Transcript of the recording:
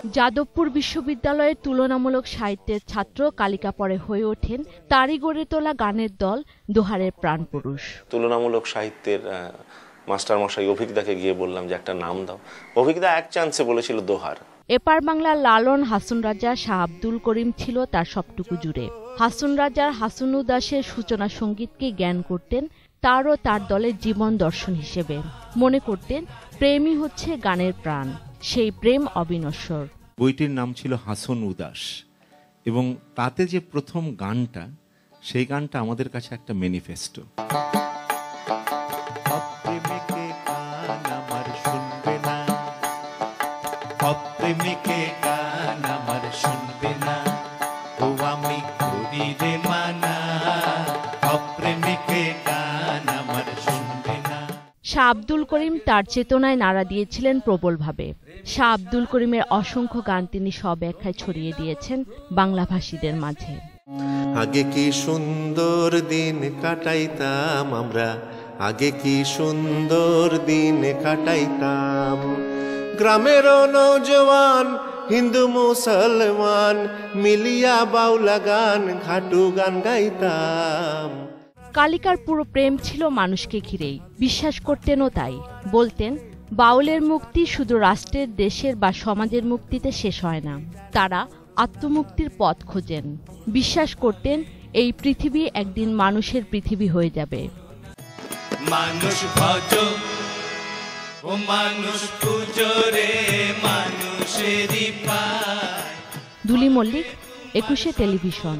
যাদবপুর বিশ্ববিদ্যালয়ের তুলনামূলক সাহিত্যের ছাত্র কালিকা পরে হয়ে ওঠেন তারই গড়ে তোলা গানের দল দোহারের প্রাণপুরুষ। তুলনামূলক সাহিত্যের মাস্টারমশাই অভিজ্ঞতাকে গিয়ে বললাম যে একটা নাম দাও। অভিজ্ঞতা এক চান্সে বলেছিল দোহার। এপার বাংলার লালন, হাসন রাজা, শাহ আব্দুল করিম ছিল তার সবটুকু জুড়ে। হাসন রাজার হাসন উদাসের সূচনা সঙ্গীতকে জ্ঞান করতেন তার ও তার দলের জীবন দর্শন হিসেবে। মনে করতেন প্রেমই হচ্ছে গানের প্রাণ, সেই প্রেম অবিনশ্বর। বইটির নাম ছিল হাসন উদাস, এবং তাতে যে প্রথম গানটা, সেই গানটা আমাদের কাছে একটা ম্যানিফেস্টো। শাহ আব্দুল করিম তার চেতনায় নাড়া দিয়েছিলেন প্রবলভাবে। শাহ আব্দুল করিমের অসংখ্য গান তিনি স্বব্যাখ্যায় ছড়িয়ে দিয়েছেন বাংলাভাষীদের মাঝে। আগে কি সুন্দর দিন কাটাইতাম আমরা, আগে কি সুন্দর দিন কাটাইতাম, গ্রামের নৌজওয়ান হিন্দু মুসলমান মিলিয়া বাউলা গান ঘাটু গান গাইতাম। কালিকার পুরো প্রেম ছিল মানুষকে ঘিরেই, বিশ্বাস করতেনও তাই। বলতেন বাউলের মুক্তি শুধু রাষ্ট্রের, দেশের বা সমাজের মুক্তিতে শেষ হয় না, তারা আত্মমুক্তির পথ খোঁজেন। বিশ্বাস করতেন এই পৃথিবী একদিন মানুষের পৃথিবী হয়ে যাবে। মানুষ ভজ ও মানুষ পূজো রে মানুষেরই পায়। দুলি মল্লিক, 21শে টেলিভিশন।